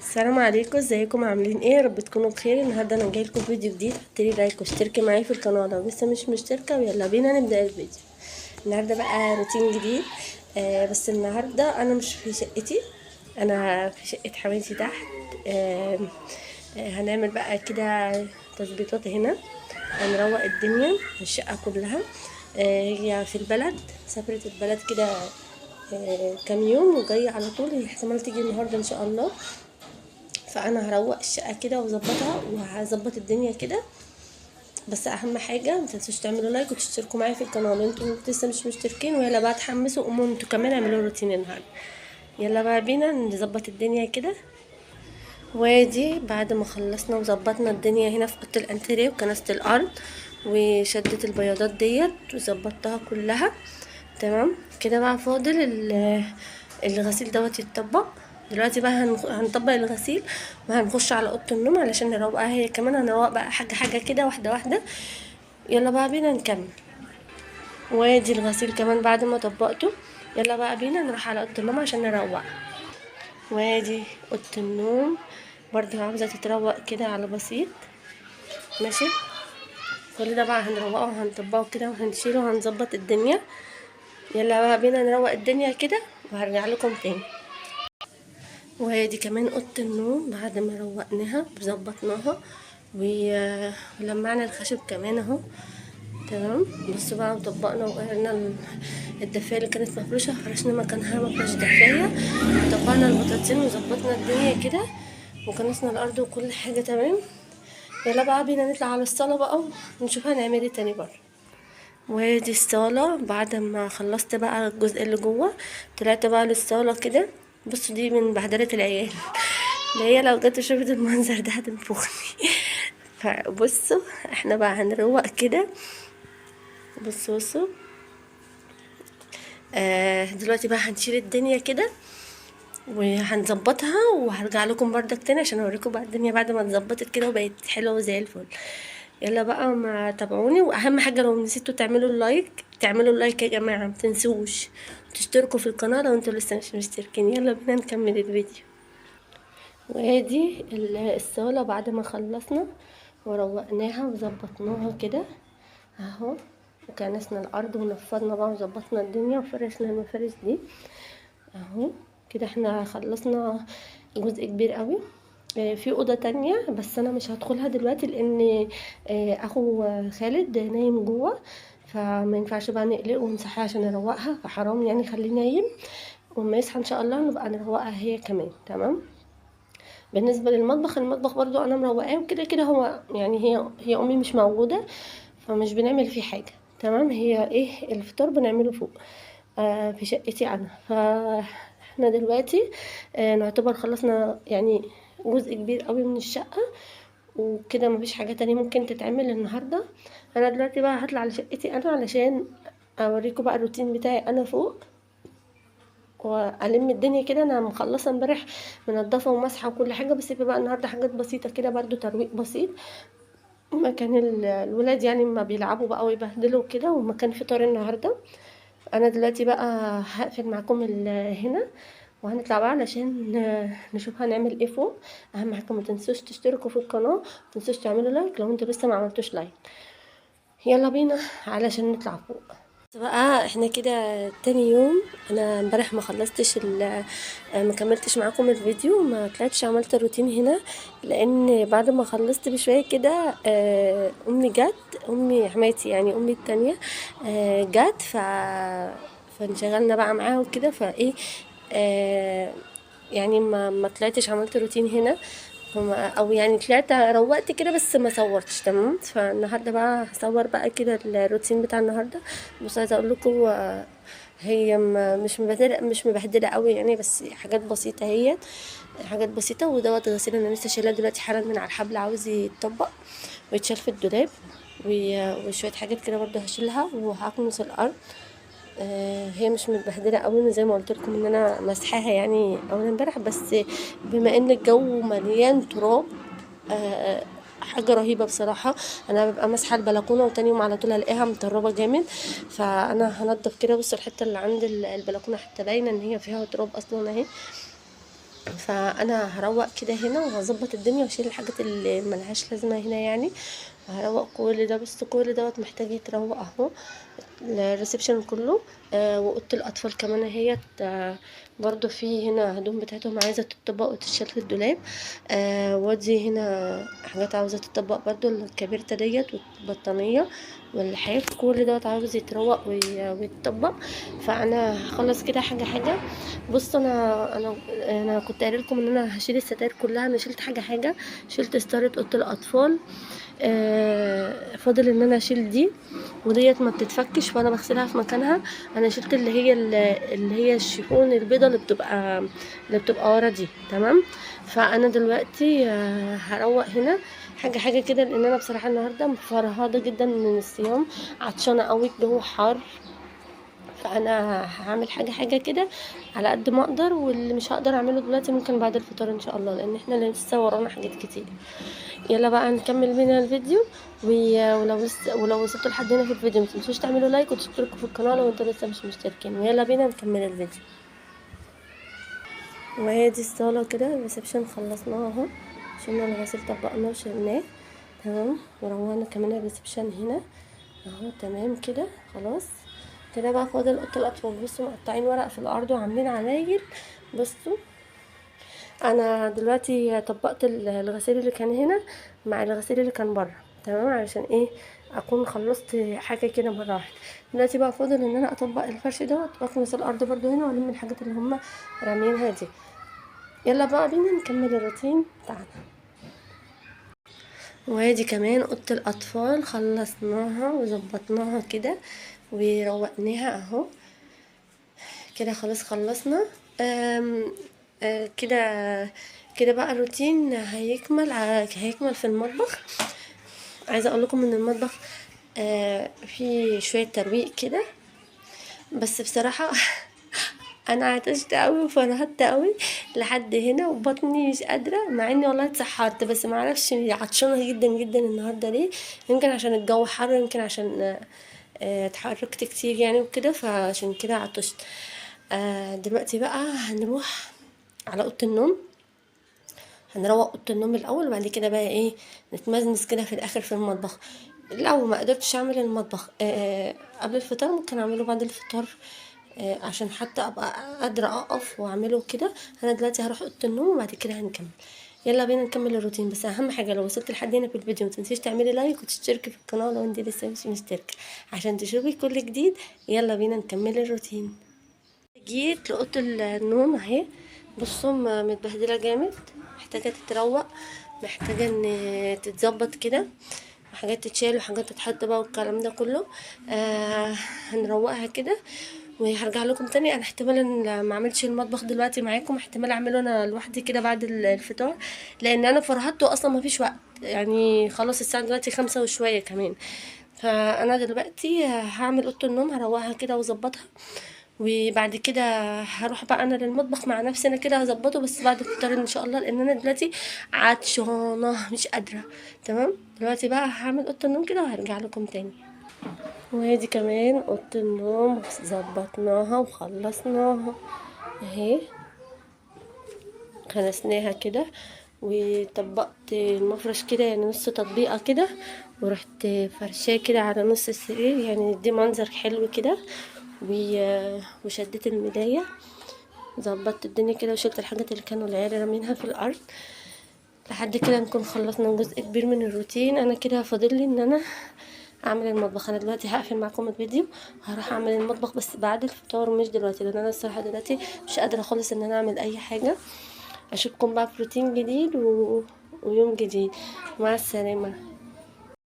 السلام عليكم، ازيكم عاملين ايه؟ يا رب تكونوا بخير. النهارده انا جاي لكم فيديو جديد. حطي لي لايك واشتركي معايا في القناه لو لسه مش مشتركه، ويلا بينا نبدا الفيديو. النهارده بقى روتين جديد. بس النهارده انا مش في شقتي، انا في شقه حماتي تحت. آه هنعمل بقى كده تظبيطات هنا، هنروق الدنيا الشقه كلها. هي في البلد، سافرت البلد كده كام يوم وجايه على طول. هي احتمال تيجي النهارده ان شاء الله. فانا هروق الشقه كده واظبطها وهظبط الدنيا كده. بس اهم حاجه ما تنسوش تعملوا لايك وتشتركوا معايا في القناه لو انتوا لسه مش مشتركين، ويلا بقى تحمسوا قوموا انتوا كمان اعملوا روتين النهارده. يلا بقى بينا نظبط الدنيا كده. وادي بعد ما خلصنا وظبطنا الدنيا هنا في اوضه الانتريه وكنسه الارض وشدت البياضات ديت وظبطتها كلها تمام كده. بقى فاضل الغسيل دوت يتطبق. دلوقتي بقى هنطبق الغسيل وهنخش على اوضه النوم علشان نروقها هي كمان. هنروق بقى حاجه حاجه كده، واحده واحده. يلا بقى بينا نكمل. وادي الغسيل كمان بعد ما طبقته. يلا بقى بينا نروح على اوضه النوم عشان نروقها. وادي اوضه النوم برضه عاوزه تتروق كده على بسيط. ماشي، كل ده بقى هنروقه وهنطبقه كده وهنشيله وهنظبط الدنيا. يلا بقى بينا نروق الدنيا كده وهرجع لكم تاني. وادي كمان اوضه النوم بعد ما روقناها وظبطناها ولمعنا الخشب كمان اهو تمام. بصوا بقى وطبقنا وغيرنا الدفايه اللي كانت مفروشه، فرشنا مكانها مفرش دفايه، وطبقنا البطاطين وظبطنا الدنيا كده وكنسنا الارض وكل حاجه تمام. يلا بقى بينا نطلع على الصاله بقى ونشوف هنعمل ايه تاني بره. وادي الصالة بعد ما خلصت بقى الجزء اللي جوه، طلعت بقى للصالة كده. بصوا دي من بهدلة العيال اللي هي لو جت شافت المنظر ده هتنفخني. فبصوا احنا بقى هنروق كده. بصوا دلوقتي بقى هنشيل الدنيا كده وهنظبطها وهرجع لكم بردك تاني عشان اوريكم بقى الدنيا بعد ما اتظبطت كده وبقت حلوه وزي الفل. يلا بقى ما تابعوني، واهم حاجه لو نسيتوا تعملوا اللايك تعملوا اللايك يا جماعه، ما تنسوش تشتركوا في القناه لو انتوا لسه مش مشتركين. يلا بينا نكمل الفيديو. وادي الصاله بعد ما خلصنا وروقناها وظبطناها كده اهو، وكنسنا الارض ونفضنا بقى وظبطنا الدنيا وفرشنا المفارش دي اهو كده. احنا خلصنا جزء كبير قوي. في اوضه تانية بس انا مش هدخلها دلوقتي لان اخو خالد نايم جوه، فما ينفعش بقى نقلقه ونصحيه عشان نروقها، فحرام يعني خليه نايم. وما يصحى ان شاء الله نبقى نروقها هي كمان تمام. بالنسبه للمطبخ، المطبخ برضو انا مروقاه وكده كده. هو يعني هي امي مش موجوده فمش بنعمل فيه حاجه تمام. هي ايه الفطار بنعمله فوق في شقتي انا. فاحنا دلوقتي نعتبر خلصنا يعني جزء كبير قوي من الشقه وكده. مفيش حاجه تانية ممكن تتعمل النهارده. انا دلوقتي بقى هطلع لشقتي انا علشان اوريكم بقى الروتين بتاعي انا فوق والم الدنيا كده. انا مخلصه امبارح منضفه ومسحه وكل حاجه، بس بقى النهارده حاجات بسيطه كده برضو ترويق بسيط. مكان الولاد يعني ما بيلعبوا بقى ويبهدلوا كده، ومكان فطار النهارده. انا دلوقتي بقى هقفل معاكم هنا وهنطلع بقى علشان نشوف هنعمل ايه فوق. اهم حاجه ما تنسوش تشتركوا في القناه، ما تنسوش تعملوا لايك لو انتوا لسه ما عملتوش لايك. يلا بينا علشان نطلع فوق. بقى احنا كده تاني يوم. انا امبارح ما خلصتش ما كملتش معاكم الفيديو، ما طلعتش عملت الروتين هنا لان بعد ما خلصت بشويه كده امي جت، امي حماتي يعني امي التانية جت فانشغلنا بقى معاها وكده فايه يعني ما طلعتش عملت روتين هنا. او يعني طلعت روقت كده بس ما صورتش تمام. فالنهارده بقى هصور بقى كده الروتين بتاع النهارده. بس عايزه اقول لكم هي مش مبهدله قوي يعني، بس حاجات بسيطه هي حاجات بسيطه. ودوت غسيل انا لسه شايلاه دلوقتي حالا من على الحبل، عاوز يتطبق ويتشال في الدولاب. وشويه حاجات كده برضو هشيلها وهكنس الارض. هي مش متبهدله قوي زي ما قلت لكم ان انا مسحاها يعني اول امبارح، بس بما ان الجو مليان تراب حاجه رهيبه بصراحه. انا ببقى مسحه البلكونه وتاني يوم على طول الاقيها مطربه جامد. فانا هنضف كده. بصوا الحته اللي عند البلكونه حتى باينه ان هي فيها تراب اصلا اهي. فانا هروق كده هنا وهظبط الدنيا واشيل الحاجات اللي ملهاش لازمه هنا يعني. هروق كل ده، بس كل دوت محتاج يتروق اهو. الريسبشن كله واوضه الاطفال كمان اهيت. برضو في هنا هدوم بتاعتهم عايزه تطبق وتتشال في الدولاب. وادي هنا حاجات عاوزه تطبق برضو، الكبيرته ديت والبطانيه واللحاف، كل دوت عاوز يتروق ويتطبق. فانا هخلص كده حاجه حاجه. بص انا كنت قايله لكم ان انا هشيل الستاير كلها. انا شلت حاجه حاجه. شلت ستاره اوضه الاطفال. فاضل ان انا اشيل دي، وديت ما بتتفكش وانا بغسلها في مكانها. انا شلت اللي هي الشيفون البيضه اللي بتبقى ورا دي، تمام. فانا دلوقتي هروق هنا حاجه حاجه كده، لان انا بصراحه النهارده مفرهده جدا من الصيام، عطشانه قوي، الجو حار. فانا هعمل حاجه حاجه كده على قد ما اقدر، واللي مش هقدر اعمله دلوقتي ممكن بعد الفطار ان شاء الله، لان احنا لسه ورانا حاجات كتير. يلا بقى نكمل بينا الفيديو. ولو وصلتوا لحد هنا في الفيديو متنسوش تعملوا لايك وتشتركوا في القناه لو انتوا لسه مش مشتركين، ويلا بينا نكمل الفيديو. وهي دي الصاله كده، الريسبشن خلصناها اهو، شلنا الغسيل طبقناه وشلناه، تمام. وروقنا كمان الريسبشن هنا اهو، تمام كده خلاص. كده بقى فاضل اوضه الاطفال. بصوا مقطعين ورق في الارض وعاملين علايل. بصوا انا دلوقتي طبقت الغسيل اللي كان هنا مع الغسيل اللي كان بره، تمام، علشان ايه اكون خلصت حاجه كده مره واحده. دلوقتي بقى فاضل ان انا اطبق الفرش دوت واكنس الارض برضو هنا والم الحاجات اللي هم رامينها دي. يلا بقى بينا نكمل الروتين بتاعنا. وادي كمان اوضه الاطفال خلصناها وظبطناها كده وروقناها اهو. كده خلاص خلصنا. آم، كده كده بقى الروتين هيكمل في المطبخ. عايزه اقول لكم ان المطبخ فيه شويه ترويق كده، بس بصراحه انا عطشت قوي وفرهدت قوي لحد هنا وبطني مش قادره، مع اني والله اتسحرت، بس ما اعرفش عطشانه جدا جدا النهارده ليه. يمكن عشان الجو حر، يمكن عشان اتحركت كتير يعني وكده، فعشان كده عطشت. دلوقتي بقى هنروح على اوضه النوم. هنروق اوضه النوم الاول، وبعد كده بقى ايه نتمزمز كده في الاخر في المطبخ. لو ما قدرتش اعمل المطبخ قبل الفطار ممكن اعمله بعد الفطار، عشان حتى ابقى قادره اقف واعمله كده. انا دلوقتي هروح اوضه النوم وبعد كده هنكمل. يلا بينا نكمل الروتين. بس اهم حاجه لو وصلت لحد هنا في الفيديو متنسيش تعملي لايك وتشتركي في القناه لو انت لسه مش مشتركه عشان تشوفي كل جديد. يلا بينا نكمل الروتين. جيت لأوضة النوم اهي. بصوا متبهدله جامد، محتاجه تتروق، محتاجه ان تتظبط كده، حاجات تتشال وحاجات تتحط بقى والكلام ده كله. هنروقها كده وهرجع لكم تاني. انا احتمال ان ما اعملش المطبخ دلوقتي معاكم، احتمال اعمله انا لوحدي كده بعد الفطار، لان انا فرهدت واصلا ما فيش وقت يعني. خلاص الساعه دلوقتي 5 وشويه كمان. فانا دلوقتي هعمل اوضه النوم، هروقها كده واظبطها، وبعد كده هروح بقى انا للمطبخ مع نفسي. انا كده هظبطه بس بعد الفطار ان شاء الله، لان انا دلوقتي عطشانه مش قادره. تمام. دلوقتي بقى هعمل اوضه النوم كده وهرجع لكم تاني. وادي كمان اوضه النوم ظبطناها وخلصناها اهي، خلصناها كده. وطبقت المفرش كده يعني نص تطبيقه كده، ورحت فرشاه كده على نص السرير يعني دي منظر حلو كده. وشديت الملايه، ظبطت الدنيا كده وشلت الحاجات اللي كانوا العيال رامينها في الارض. لحد كده نكون خلصنا جزء كبير من الروتين. انا كده فاضل لي ان انا اعمل المطبخ. انا دلوقتي هقفل معاكم الفيديو، هروح اعمل المطبخ بس بعد الفطار مش دلوقتي، لان انا الصراحه دلوقتي مش قادره خالص ان انا اعمل اي حاجه. اشوفكم بقى في روتين جديد ويوم جديد. مع السلامه.